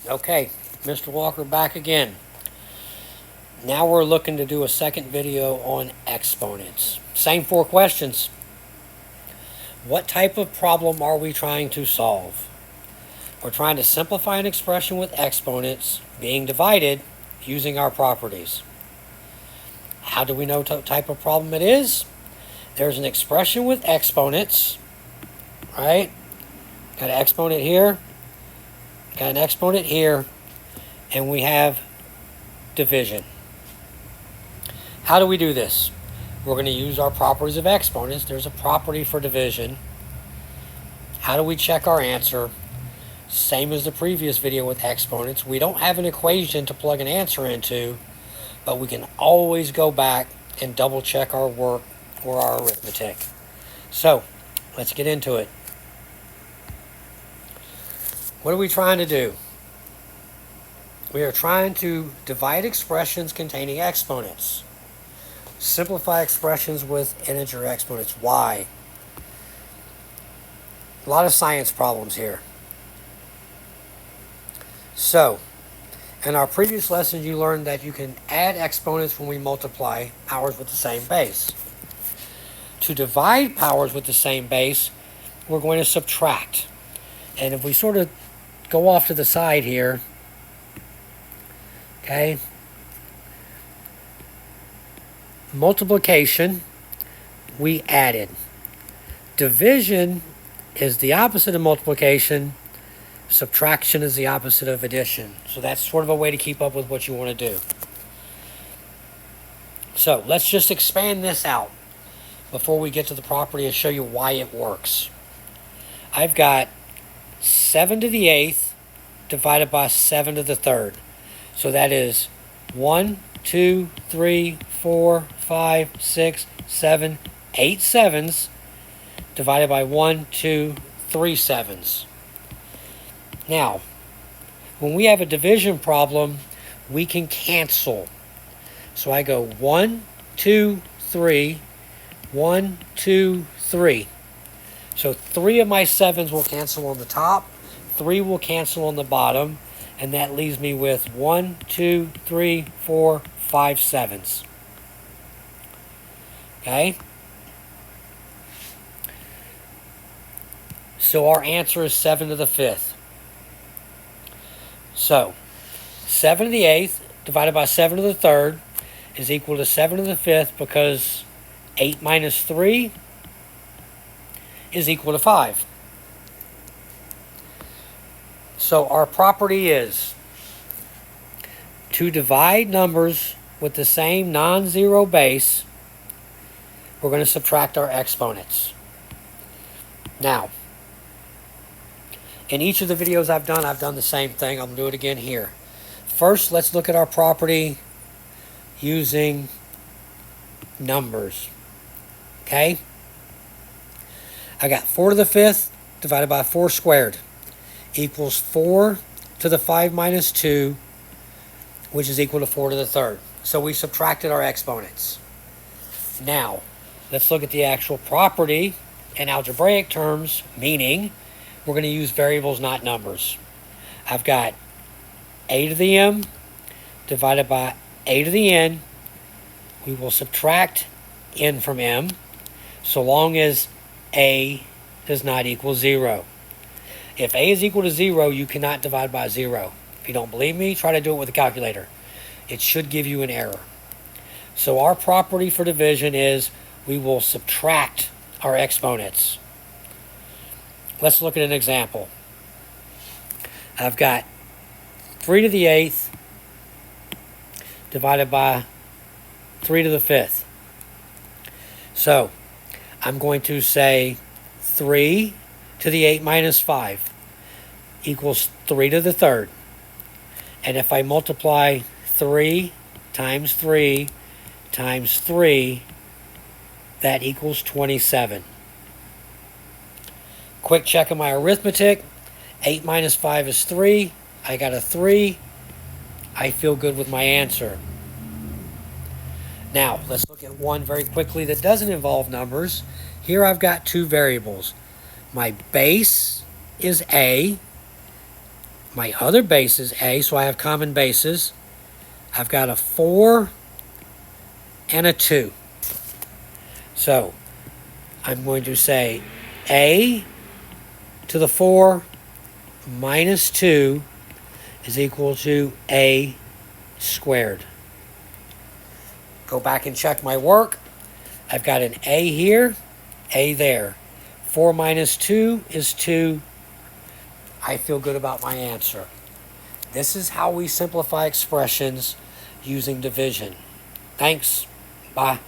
Okay, Mr. Walker back again. Now we're looking to do a second video on exponents. Same four questions. What type of problem are we trying to solve? We're trying to simplify an expression with exponents being divided using our properties. How do we know what type of problem it is? There's an expression with exponents, right? Got an exponent here, got an exponent here, and we have division. How do we do this? We're going to use our properties of exponents. There's a property for division. How do we check our answer? Same as the previous video with exponents. We don't have an equation to plug an answer into, but we can always go back and double check our work or our arithmetic. So, let's get into it. What are we trying to do? We are trying to divide expressions containing exponents. Simplify expressions with integer exponents. Why? A lot of science problems here. So, in our previous lessons, you learned that you can add exponents when we multiply powers with the same base. To divide powers with the same base, we're going to subtract. And if we sort of go off to the side here, okay, multiplication, we added. Division is the opposite of multiplication. Subtraction is the opposite of addition. So that's sort of a way to keep up with what you want to do. So let's just expand this out before we get to the property and show you why it works. I've got 7 to the 8th divided by 7 to the 3rd. So that is 1, 2, 3, 4, 5, 6, 7, 8 sevens divided by 1, 2, 3 sevens. Now, when we have a division problem, we can cancel. So I go 1, 2, 3, 1, 2, 3. So 3 of my sevens will cancel on the top, 3 will cancel on the bottom, and that leaves me with 1, 2, 3, 4, 5 sevens. Okay? So our answer is 7 to the 5th. So, 7 to the 8th divided by 7 to the 3rd is equal to 7 to the 5th because 8 minus 3 is equal to 5. So our property is to divide numbers with the same non-zero base, we're going to subtract our exponents. Now, in each of the videos I've done the same thing. I'll do it again here. First, let's look at our property using numbers. Okay? I got 4 to the 5th divided by 4 squared equals 4 to the 5 minus 2, which is equal to 4 to the 3rd. So we subtracted our exponents. Now, let's look at the actual property in algebraic terms, meaning we're going to use variables, not numbers. I've got a to the m divided by a to the n. We will subtract n from m so long as a does not equal 0. If a is equal to 0, you cannot divide by 0. If you don't believe me, try to do it with a calculator. It should give you an error. So our property for division is we will subtract our exponents. Let's look at an example. I've got 3 to the 8th divided by 3 to the 5th. So I'm going to say 3 to the 8 minus 5 equals 3 to the 3rd. And if I multiply 3 times 3 times 3, that equals 27. Quick check of my arithmetic. 8 minus 5 is 3. I got a 3. I feel good with my answer. Now, let's look at one very quickly that doesn't involve numbers. Here I've got two variables. My base is A. My other base is a, so I have common bases. I've got a 4 and a 2. So I'm going to say a to the 4 minus 2 is equal to a squared. Go back and check my work. I've got an a here, a there. 4 minus 2 is 2. I feel good about my answer. This is how we simplify expressions using division. Thanks. Bye.